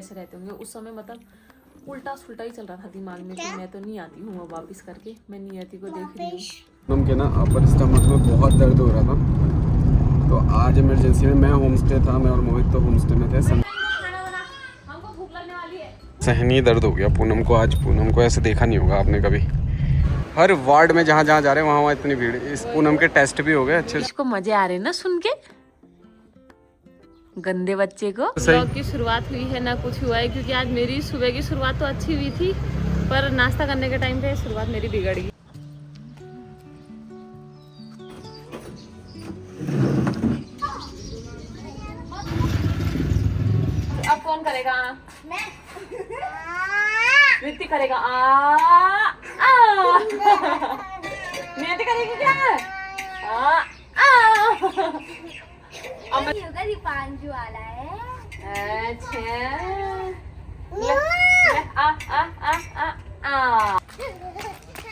ऐसे रहते होंगे उस समय, मतलब उल्टा सुल्टा ही चल रहा था दिमाग में कि मैं तो नहीं आती हूँ वापस करके। मैं नियति को देख रही हूँ। पूनम के ना अपर स्टमक में बहुत दर्द हो रहा था, तो आज इमरजेंसी में मैं होम स्टे था, मैं और मोहित तो होम स्टे में थे। हमको भूख लगने वाली है। सहनी दर्द हो गया पूनम को आज। पूनम को ऐसे देखा नहीं होगा आपने कभी। हर वार्ड में जहाँ जहाँ जा रहे हैं वहाँ इतनी भीड़। इस पूनम के टेस्ट भी हो गए अच्छे से। इसको मजे आ रहे हैं ना सुन के, गंदे बच्चे को। सही। व्लॉग की शुरुआत हुई है ना कुछ हुआ है, क्योंकि आज मेरी सुबह की शुरुआत तो अच्छी हुई थी, पर नाश्ता करने के टाइम पे शुरुआत मेरी बिगड़ गई। अब कौन करेगा? मैं। ऋतिक करेगा। नियति करेगी क्या? योगा दीपांजु वाला है। अच्छा।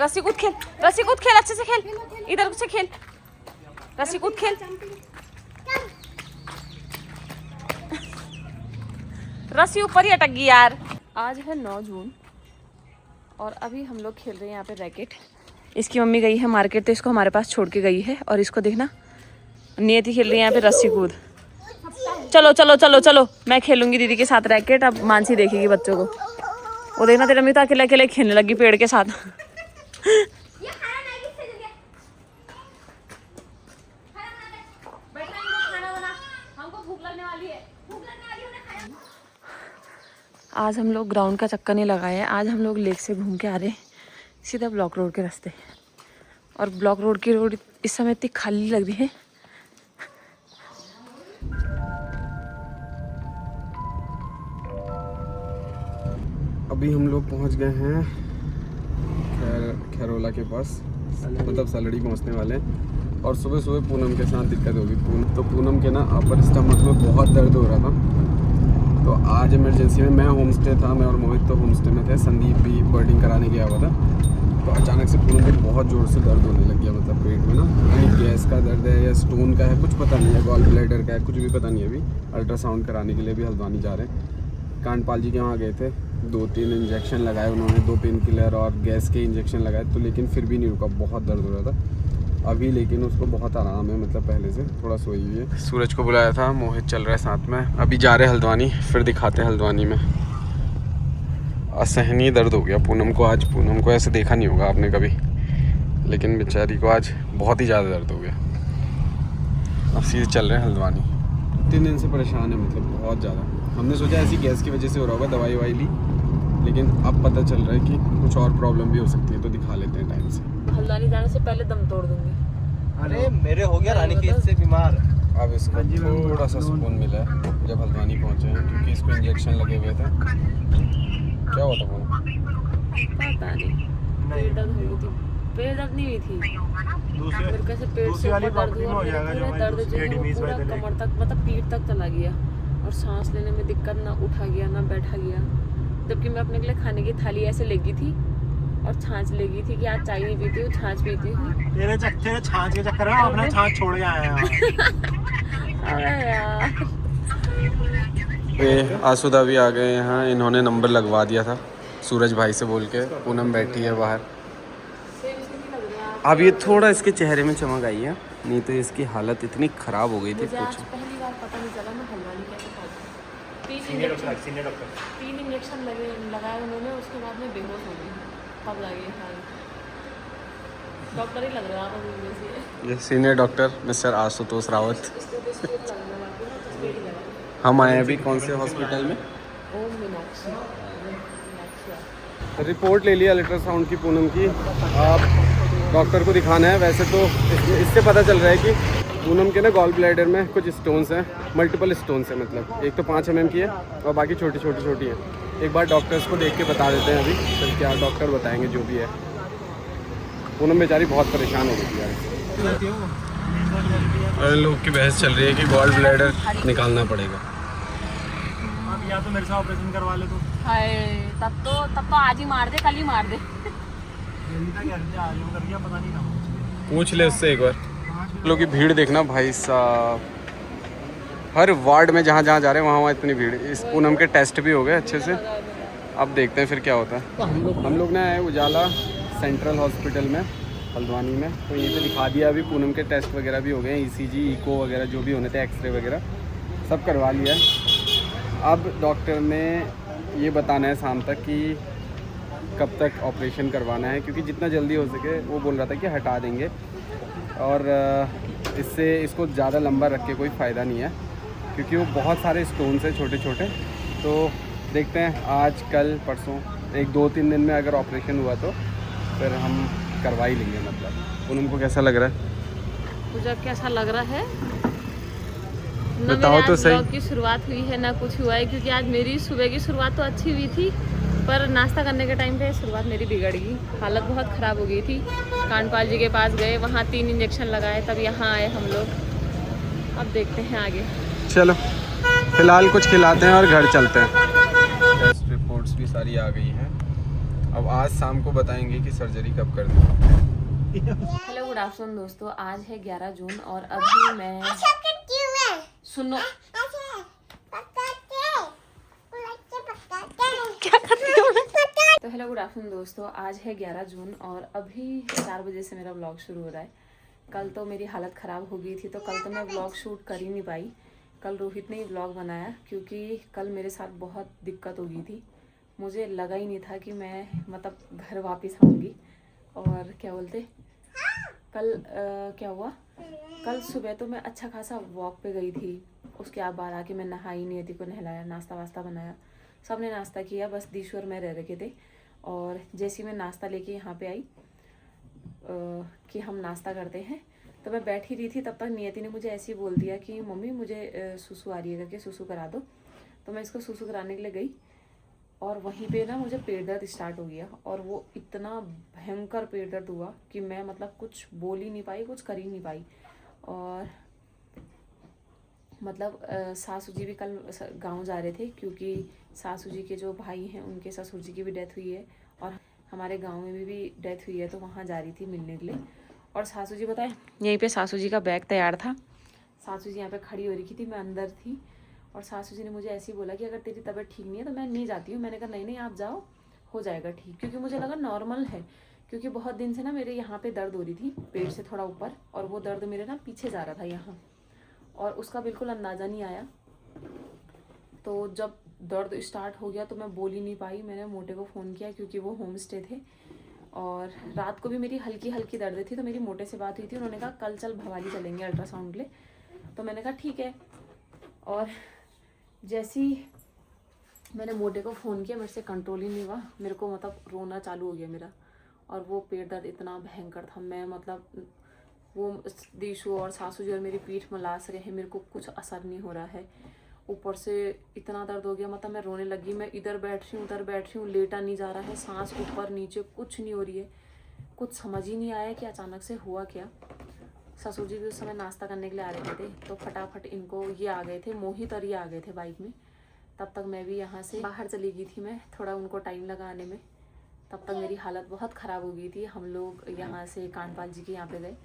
रस्सी कूद खेल, रस्सी कूद खेल, अच्छे से खेल, इधर से खेल, रस्सी कूद खेल। रस्सी ऊपर ही अटक गई यार। आज है 9 जून और अभी हम लोग खेल रहे हैं यहाँ पे रैकेट। इसकी मम्मी गई है मार्केट तो इसको हमारे पास छोड़ के गई है, और इसको देखना नियति खेल रही है यहाँ पे रस्सी कूद। चलो चलो चलो चलो, मैं खेलूंगी दीदी के साथ रैकेट। अब मानसी देखेगी बच्चों को। वो देखना तेरा मम्मी तो अकेले अकेले खेलने लगी पेड़ के साथ। आज हम लोग ग्राउंड का चक्कर नहीं लगाए हैं, आज हम लोग लेक से घूम के आ रहे हैं सीधा ब्लॉक रोड के रास्ते। और ब्लॉक रोड की रोड इस समय इतनी खाली लग रही है। अभी हम लोग पहुंच गए हैं खैरोला के पास, मतलब सलड़ी पहुंचने वाले हैं। और सुबह सुबह पूनम के साथ दिक्कत होगी। पूनम के ना अपर स्टमक में बहुत दर्द हो रहा था, तो आज इमरजेंसी में मैं होम स्टे था, मैं और मोहित तो होम स्टे में थे। संदीप भी बर्डिंग कराने गया हुआ था, तो अचानक से पूनम को बहुत ज़ोर से दर्द होने लग गया, मतलब पेट में ना। यानी गैस का दर्द है या स्टोन का है कुछ पता नहीं है, गॉल ब्लैडर का है कुछ भी पता नहीं है। अभी अल्ट्रासाउंड कराने के लिए भी हल्द्वानी जा रहे हैं। कांडपाल जी के वहाँ गए थे, 2-3 इंजेक्शन लगाए उन्होंने, 2 पेन किलर और गैस के इंजेक्शन लगाए, तो लेकिन फिर भी नहीं रुका, बहुत दर्द हो रहा था अभी। लेकिन उसको बहुत आराम है, मतलब पहले से थोड़ा सोई हुई है। सूरज को बुलाया था, मोहित चल रहा है साथ में। अभी जा रहे हैं हल्द्वानी, फिर दिखाते हैं हल्द्वानी में। असहनीय दर्द हो गया पूनम को आज। पूनम को ऐसे देखा नहीं होगा आपने कभी, लेकिन बेचारी को आज बहुत ही ज़्यादा दर्द हो गया। अब सीधे चल रहे हैं हल्द्वानी। 3 दिन से परेशान है, मतलब बहुत ज़्यादा। हमने सोचा ऐसी गैस की वजह से हो रहा होगा, दवाई ववाई ली, लेकिन अब पता चल रहा है कि कुछ और प्रॉब्लम भी हो सकती है, तो दिखा लेते हैं टाइम से। हल्द्वानी जाने से पहले दम तोड़ दूंगी। अरे मेरे हो गया रानीखेत से बीमार। अब इसको थोड़ा सा सुकून मिला है जब हल्द्वानी पहुंचे हैं, क्योंकि इसको इंजेक्शन लगे हुए थे। क्या हुआ था वो? पता नहीं, पेट दर्द हुई थी। पेट दर्द नहीं हुई थी मेरे को, ऐसे पेट से ऊपर दर्द हुआ, पूरा दर्द जो है वो पूरा कमर तक, मतलब पीठ तक चला गया, और सांस लेने में दिक्कत, ना उठा गया ना बैठा गया। जबकि मैं अपने के लिए खाने की थाली ऐसे लेगी थी और छाछ लेगी थी कि आज चाय नहीं पीती हूँ, छाछ पीती हूँ। तेरे छाछ के चक्कर में अपना छाछ छोड़ के आया यार। ये आसुदा भी आ गए यहाँ, इन्होंने नंबर लगवा दिया था सूरज भाई से बोल के। पूनम बैठी है बाहर। अब ये थोड़ा इसके चेहरे में चमक आई है, नहीं तो इसकी हालत इतनी ख़राब हो गई थी। मुझे आज पहली बार पता नहीं चला मैं हल्द्वानी कैसे पहुंची। 3 इंजेक्शन लगाए उन्होंने, उसके बाद में बेहोश हो गई, तब लगे हाल। डॉक्टर ही लग रहा था मुझे। ये senior doctor mister Ashutosh Rawat. हम आए अभी कौन से हॉस्पिटल में? ओम मीनाक्षी। रिपोर्ट ले लिया अल्ट्रासाउंड की पूनम की। आप डॉक्टर को दिखाना है। वैसे तो इससे पता चल रहा है कि पूनम के ना गॉल ब्लैडर में कुछ स्टोन्स हैं, मल्टीपल स्टोन्स हैं, मतलब एक तो 5 mm की है और बाकी छोटी छोटी हैं। एक बार डॉक्टर्स को देख के बता देते हैं अभी, फिर क्या डॉक्टर बताएंगे जो भी है। पूनम बेचारी बहुत परेशान हो गई थी यार। और लोग की बहस चल रही है कि गॉल ब्लैडर निकालना पड़ेगा। अब या तो मेरे साथ ऑपरेशन करवा ले तो। हाय, तब तो आज ही मार दे, कल ही मार दे। पता नहीं पूछ ले उससे एक बार। लोग की भीड़ देखना भाई साहब, हर वार्ड में जहाँ जहाँ जा रहे हैं वहाँ वहाँ इतनी भीड़। इस पूनम के टेस्ट भी हो गए अच्छे से, अब देखते हैं फिर क्या होता है। हम लोग ना आए उजाला सेंट्रल हॉस्पिटल में हल्द्वानी में, तो यहीं पे दिखा दिया। अभी पूनम के टेस्ट वगैरह भी हो गए, ECG इको वगैरह जो भी होने थे, एक्सरे वगैरह सब करवा लिया है। अब डॉक्टर ने ये बताना है शाम तक कि कब तक ऑपरेशन करवाना है, क्योंकि जितना जल्दी हो सके वो बोल रहा था कि हटा देंगे, और इससे इसको ज़्यादा लंबा रख के कोई फ़ायदा नहीं है, क्योंकि वो बहुत सारे स्टोन्स हैं छोटे छोटे। तो देखते हैं आज कल परसों 1-2-3 दिन में अगर ऑपरेशन हुआ तो फिर हम करवा ही लेंगे। मतलब उनको कैसा लग रहा है? पूजा कैसा लग रहा है? बताओ तो सही। ब्लॉग की शुरुआत हुई है ना कुछ हुआ है, क्योंकि आज मेरी सुबह की शुरुआत तो अच्छी हुई थी, पर नाश्ता करने के टाइम पे शुरुआत मेरी बिगड़ गई। हालत बहुत ख़राब हो गई थी। कांडपाल जी के पास गए, वहाँ 3 इंजेक्शन लगाए, तब यहाँ आए हम लोग। अब देखते हैं आगे। चलो फिलहाल कुछ खिलाते हैं और घर चलते हैं। टेस्ट रिपोर्ट्स भी सारी आ गई हैं। अब आज शाम को बताएंगे कि सर्जरी कब कर दी। हेलो गुड आफ्टरनून दोस्तों, आज है 11 जून और अभी मैं सुनो क्या करती हूँ। तो हेलो गुड आफ्टरनून दोस्तों, आज है 11 जून और अभी 4 बजे से मेरा व्लॉग शुरू हो रहा है। कल तो मेरी हालत ख़राब हो गई थी, तो कल तो मैं व्लॉग शूट कर ही नहीं पाई। कल रोहित ने ही व्लॉग बनाया, क्योंकि कल मेरे साथ बहुत दिक्कत हो गई थी। मुझे लगा ही नहीं था कि मैं मतलब घर वापस आऊँगी। और क्या बोलते, कल क्या हुआ, कल सुबह तो मैं अच्छा खासा वॉक पे गई थी। उसके बाद आके मैं नहाई, नियति को नहलाया, नाश्ता वास्ता बनाया, सबने नाश्ता किया, बस दीशु और मैं रह रखे थे। और जैसे मैं नाश्ता लेके यहाँ पे आई कि हम नाश्ता करते हैं, तो मैं बैठी रही थी, तब तक नियति ने मुझे ऐसे ही बोल दिया कि मम्मी मुझे सुसु आ रही है करके, सुसु करा दो। तो मैं इसको सुसु कराने के लिए गई और वहीं पे ना मुझे पेट दर्द स्टार्ट हो गया, और वो इतना भयंकर पेट दर्द हुआ कि मैं मतलब कुछ बोल ही नहीं पाई, कुछ कर ही नहीं पाई। और मतलब सासू जी भी कल गांव जा रहे थे, क्योंकि सासू जी के जो भाई हैं उनके ससुर जी की भी डेथ हुई है, और हमारे गांव में भी डेथ हुई है, तो वहाँ जा रही थी मिलने के लिए। और सासू जी बताए, यहीं पे सासू जी का बैग तैयार था, सासू जी यहाँ पे खड़ी हो रखी थी, मैं अंदर थी, और सासू जी ने मुझे ऐसे ही बोला कि अगर तेरी तबीयत ठीक नहीं है तो मैं नहीं जाती हूँ। मैंने कहा नहीं नहीं आप जाओ, हो जाएगा ठीक, क्योंकि मुझे लगा नॉर्मल है, क्योंकि बहुत दिन से ना मेरे यहाँ पे दर्द हो रही थी पेट से थोड़ा ऊपर, और वो दर्द मेरे ना पीछे जा रहा था यहाँ, और उसका बिल्कुल अंदाज़ा नहीं आया। तो जब दर्द स्टार्ट हो गया तो मैं बोल ही नहीं पाई। मैंने मोटे को फ़ोन किया, क्योंकि वो होम स्टे थे, और रात को भी मेरी हल्की हल्की दर्द थी, तो मेरी मोटे से बात हुई थी। उन्होंने कहा कल चल भवाली चलेंगे अल्ट्रासाउंड के लिए, तो मैंने कहा ठीक है। और जैसे ही मैंने मोटे को फ़ोन किया, मेरे से कंट्रोल ही नहीं हुआ, मेरे को मतलब रोना चालू हो गया मेरा, और वो पेट दर्द इतना भयंकर था, मैं मतलब वो दीशु और सासू जी और मेरी पीठ मलास रहे हैं, मेरे को कुछ असर नहीं हो रहा है। ऊपर से इतना दर्द हो गया, मतलब मैं रोने लगी। मैं इधर बैठ रही हूँ, उधर बैठ रही हूँ, लेटा नहीं जा रहा है, सांस ऊपर नीचे कुछ नहीं हो रही है। कुछ समझ ही नहीं आया कि अचानक से हुआ क्या। ससुर जी भी उस समय नाश्ता करने के लिए आ रहे थे, तो फटाफट इनको ये आ गए थे, मोहित और ये आ गए थे बाइक में। तब तक मैं भी यहाँ से बाहर चली गई थी, मैं थोड़ा उनको टाइम लगा आने में। तब तक मेरी हालत बहुत ख़राब हो गई थी। हम लोग यहाँ से कांडपाल जी के यहाँ पे गए।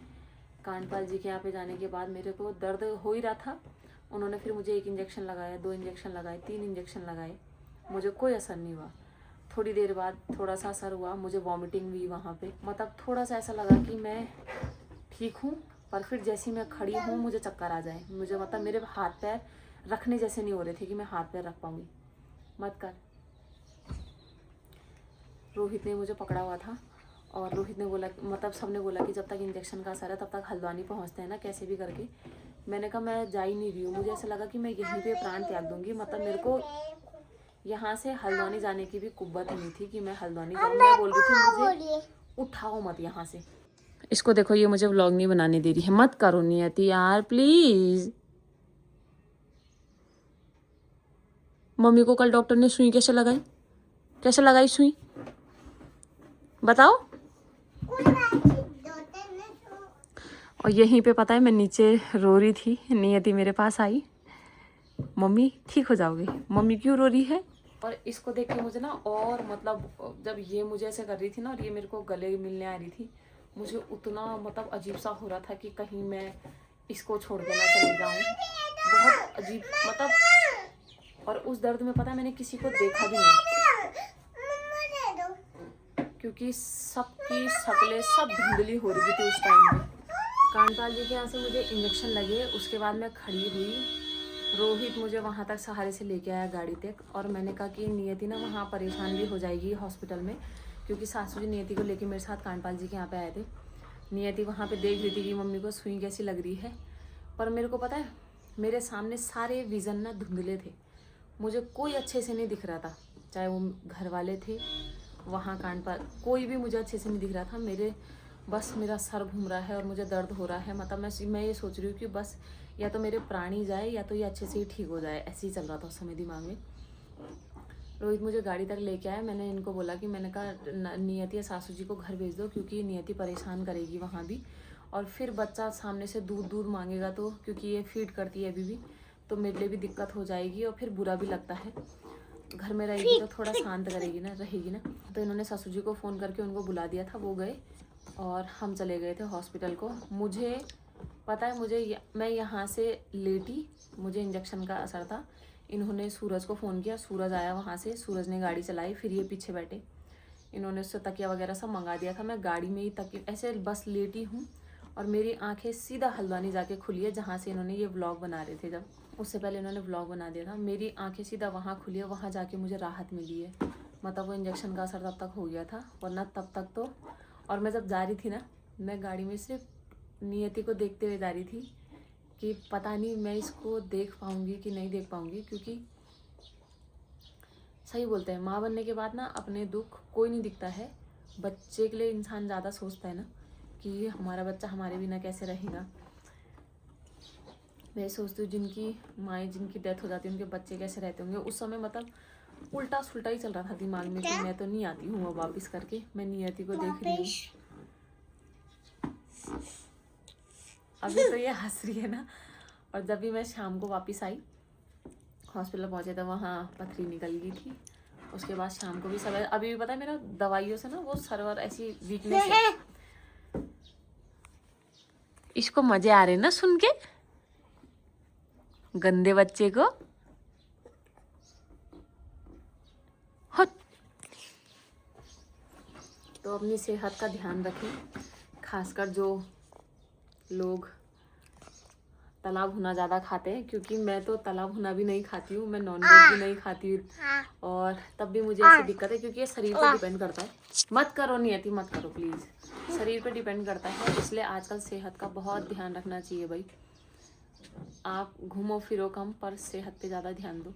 कांडपाल जी के यहाँ पे जाने के बाद मेरे को दर्द हो ही रहा था। उन्होंने फिर मुझे 1 इंजेक्शन लगाया, 2 इंजेक्शन लगाए, 3 इंजेक्शन लगाए, मुझे कोई असर नहीं हुआ। थोड़ी देर बाद थोड़ा सा असर हुआ, मुझे वॉमिटिंग हुई वहाँ पे, मतलब थोड़ा सा ऐसा लगा कि मैं ठीक हूँ, पर फिर जैसे ही मैं खड़ी हूँ मुझे चक्कर आ जाए। मुझे मतलब मेरे हाथ पैर रखने जैसे नहीं हो रहे थे कि मैं हाथ पैर रख पाऊँगी। मत कर। रोहित ने मुझे पकड़ा हुआ था, और रोहित ने बोला, मतलब सबने बोला कि जब तक इंजेक्शन का असर है तब तक हल्द्वानी पहुँचते हैं ना कैसे भी करके। मैंने कहा मैं जा ही नहीं रही हूँ, मुझे ऐसा लगा कि मैं यहीं पे प्राण त्याग दूँगी। मतलब मेरे को यहाँ से हल्द्वानी जाने की भी कुव्वत नहीं थी कि मैं हल्द्वानी जाऊँ। मैं बोल रही थी मुझे उठाओ मत यहाँ से। इसको देखो, ये मुझे व्लॉग नहीं बनाने दे रही है। मत करो नियति यार प्लीज। मम्मी को कल डॉक्टर ने सुई कैसे लगाई, कैसे लगाई सुई बताओ। और यहीं पे पता है मैं नीचे रो रही थी, नियति मेरे पास आई, मम्मी ठीक हो जाओगे, मम्मी क्यों रो रही है। और इसको देख के मुझे ना, और मतलब जब ये मुझे ऐसे कर रही थी ना और ये मेरे को गले मिलने आ रही थी, मुझे उतना मतलब अजीब सा हो रहा था कि कहीं मैं इसको छोड़ के ना चली जाऊँ। बहुत अजीब मतलब, और उस दर्द में पता है मैंने किसी को देखा भी नहीं, क्योंकि सबकी शक्लें सब धुंधली हो रही थी उस टाइम में। कांडपाल जी के यहाँ से मुझे इंजेक्शन लगे, उसके बाद मैं खड़ी हुई, रोहित मुझे वहाँ तक सहारे से लेके आया गाड़ी तक, और मैंने कहा कि नियति ना वहाँ परेशान भी हो जाएगी हॉस्पिटल में, क्योंकि सासू जी नियति को लेके मेरे साथ कांडपाल जी के यहाँ पे आए थे। नियति वहाँ पे देख रही थी कि मम्मी को सुई कैसी लग रही है, पर मेरे को पता है मेरे सामने सारे विज़न ना धुंधले थे, मुझे कोई अच्छे से नहीं दिख रहा था, चाहे वो घर वाले थे वहाँ कांडपाल, कोई भी मुझे अच्छे से नहीं दिख रहा था। बस मेरा सर घूम रहा है और मुझे दर्द हो रहा है, मतलब मैं ये सोच रही हूँ कि बस या तो मेरे प्राण ही जाए या तो ये अच्छे से ही ठीक हो जाए, ऐसे ही चल रहा था उस समय दिमाग में। रोहित मुझे गाड़ी तक लेके आया, मैंने इनको बोला कि मैंने कहा नियति या सासू जी को घर भेज दो, क्योंकि नियति परेशान करेगी वहाँ भी, और फिर बच्चा सामने से दूध मांगेगा तो, क्योंकि ये फीड करती है अभी भी, तो मेरे लिए भी दिक्कत हो जाएगी और फिर बुरा भी लगता है। घर में रहेगी तो थोड़ा शांत करेगी ना, रहेगी ना। तो इन्होंने सासू जी को फ़ोन करके उनको बुला दिया था, वो गए और हम चले गए थे हॉस्पिटल को। मुझे पता है मैं यहाँ से लेटी, मुझे इंजेक्शन का असर था, इन्होंने सूरज को फ़ोन किया, सूरज आया वहाँ से, सूरज ने गाड़ी चलाई, फिर ये पीछे बैठे, इन्होंने उससे तकिया वगैरह सब मंगा दिया था। मैं गाड़ी में ही तकिया ऐसे बस लेटी हूँ और मेरी आंखें सीधा हल्द्वानी जाके खुली है, जहाँ से इन्होंने ये व्लॉग बना रहे थे, जब उससे पहले इन्होंने व्लॉग बना दिया था, मेरी आंखें सीधा वहाँ खुली है, वहाँ जाके मुझे राहत मिली है। मतलब वो इंजेक्शन का असर तब तक हो गया था, वरना तब तक तो। और मैं जब जा रही थी ना, मैं गाड़ी में सिर्फ नियति को देखते हुए जा रही थी कि पता नहीं मैं इसको देख पाऊँगी कि नहीं देख पाऊँगी, क्योंकि सही बोलते हैं माँ बनने के बाद ना अपने दुख कोई नहीं दिखता है, बच्चे के लिए इंसान ज़्यादा सोचता है ना कि हमारा बच्चा हमारे बिना कैसे रहेगा। मैं सोचती हूँ जिनकी माएँ जिनकी डेथ हो जाती है उनके बच्चे कैसे रहते होंगे उस समय, मतलब उल्टा सुल्टा ही चल रहा था दिमाग में कि मैं तो नहीं आती हूँ अब वापस करके। मैं नियति को देख रही हूँ, अभी तो ये हंस रही है ना। और जब भी मैं शाम को वापस आई, हॉस्पिटल पहुँचे तो वहाँ पथरी निकल गई थी। उसके बाद शाम को भी सब, अभी भी पता है मेरा दवाइयों से ना वो सर्वर ऐसी वीकनेस है। इसको मजे आ रहे ना सुन के, गंदे बच्चे को। तो अपनी सेहत का ध्यान रखें, खासकर जो लोग तला भुना ज़्यादा खाते हैं, क्योंकि मैं तो तला भुना भी नहीं खाती हूँ, मैं नॉनवेज भी नहीं खाती हूँ, और तब भी मुझे ऐसी दिक्कत है, क्योंकि ये शरीर पे डिपेंड करता है। मत करो नियति, मत करो प्लीज़, शरीर पे डिपेंड करता है, इसलिए आजकल सेहत का बहुत ध्यान रखना चाहिए भाई। आप घूमो फिरो कम, पर सेहत पे ज़्यादा ध्यान दो।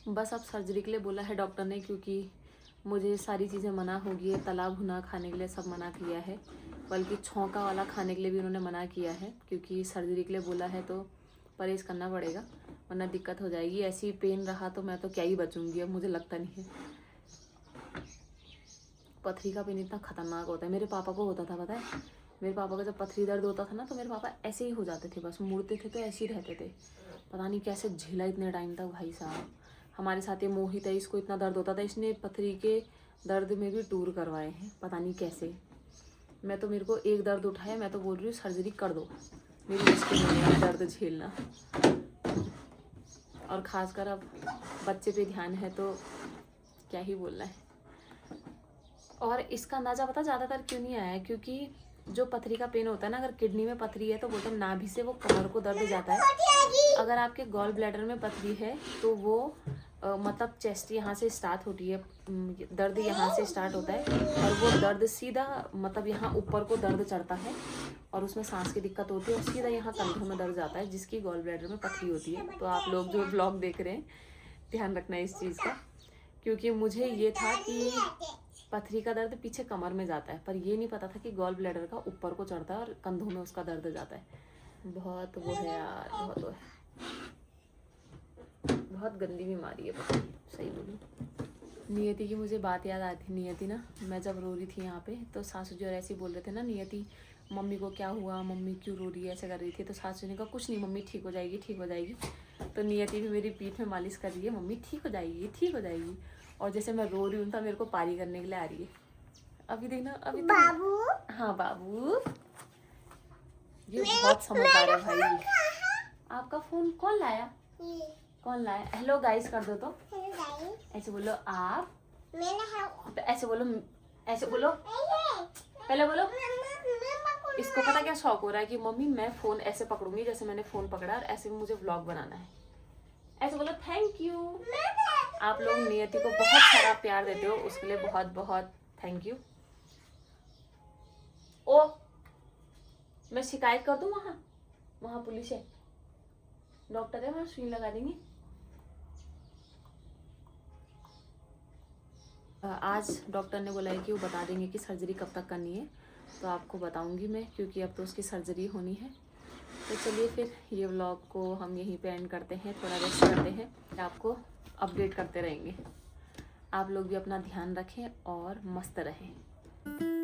बस अब सर्जरी के लिए बोला है डॉक्टर ने, क्योंकि मुझे सारी चीज़ें मना हो गई है, तला भुना खाने के लिए सब मना किया है, बल्कि छौंका वाला खाने के लिए भी उन्होंने मना किया है, क्योंकि सर्जरी के लिए बोला है तो परहेज़ करना पड़ेगा, वरना दिक्कत हो जाएगी। ऐसी पेन रहा तो मैं तो क्या ही बचूंगी, अब मुझे लगता नहीं है। पथरी का पेन इतना खतरनाक होता है, मेरे पापा को होता था पता है, मेरे पापा का जब पथरी दर्द होता था ना तो मेरे पापा ऐसे ही हो जाते थे, बस मुड़ते थे तो ऐसे ही रहते थे, पता नहीं कैसे झेला इतने टाइम तक भाई साहब। हमारे साथ ये मोहित है, इसको इतना दर्द होता था, इसने पथरी के दर्द में भी टूर करवाए हैं, पता नहीं कैसे। मैं तो, मेरे को एक दर्द उठाया, मैं तो बोल रही हूँ सर्जरी कर दो, मेरी मुश्किल नहीं है दर्द झेलना। और ख़ासकर अब बच्चे पे ध्यान है तो क्या ही बोलना है। और इसका अंदाज़ा पता ज़्यादातर क्यों नहीं आया है, क्योंकि जो पथरी का पेन होता है ना, अगर किडनी में पथरी है तो बोलते हैं नाभि से वो कमर को दर्द जाता है। अगर आपके गॉल ब्लैडर में पथरी है तो वो मतलब चेस्ट यहाँ से स्टार्ट होती है, दर्द यहाँ से स्टार्ट होता है, और वो दर्द सीधा मतलब यहाँ ऊपर को दर्द चढ़ता है, और उसमें सांस की दिक्कत होती है, और सीधा यहाँ कंधों में दर्द जाता है, जिसकी गॉल ब्लैडर में पथरी होती है। तो आप लोग जो ब्लॉग देख रहे हैं ध्यान रखना इस चीज़ का, क्योंकि मुझे ये था कि पथरी का दर्द पीछे कमर में जाता है, पर ये नहीं पता था कि गॉल ब्लैडर का ऊपर को चढ़ता है और कंधों में उसका दर्द जाता है। बहुत वो है यार, बहुत वो है, बहुत गंदी बीमारी है पथरी, सही बोलूं। नियति की मुझे बात याद आई थी। नियति ना, मैं जब रो रही थी यहाँ पे तो सासू जी और ऐसे बोल रहे थे ना, नियति मम्मी को क्या हुआ, मम्मी क्यों रो रही है, ऐसे कर रही थी। तो सासू ने कहा कुछ नहीं मम्मी, ठीक हो जाएगी, ठीक हो जाएगी। तो नियति भी मेरी पीठ में मालिश कर रही है, मम्मी ठीक हो जाएगी, ठीक हो जाएगी। और जैसे मैं रो रही हूँ तो मेरे को पारी करने के लिए आ रही है। अभी देखना, अभी बाबू, हाँ बाबू, ये बहुत समझदार है भाई, आपका फोन कौन लाया? कौन लाया? हेलो गाइस कर दो तो। ऐसे बोलो आप। तो ऐसे बोलो, ऐसे बोलो, पहले बोलो। इसको पता क्या शौक हो रहा है कि मम्मी मैं फोन ऐसे पकड़ूंगी जैसे मैंने फोन पकड़ा और ऐसे मुझे व्लॉग बनाना है। ऐसे बोलो थैंक यू। आप लोग नियति को बहुत सारा प्यार देते हो, उसके लिए बहुत बहुत थैंक यू। ओ मैं शिकायत कर दूं, वहाँ पुलिस है, डॉक्टर है, वहाँ सुई लगा देंगे। आज डॉक्टर ने बोला है कि वो बता देंगे कि सर्जरी कब तक करनी है, तो आपको बताऊंगी मैं, क्योंकि अब तो उसकी सर्जरी होनी है। तो चलिए फिर ये व्लॉग को हम यहीं पे एंड करते हैं, थोड़ा रेस्ट करते हैं, आपको अपडेट करते रहेंगे। आप लोग भी अपना ध्यान रखें और मस्त रहें।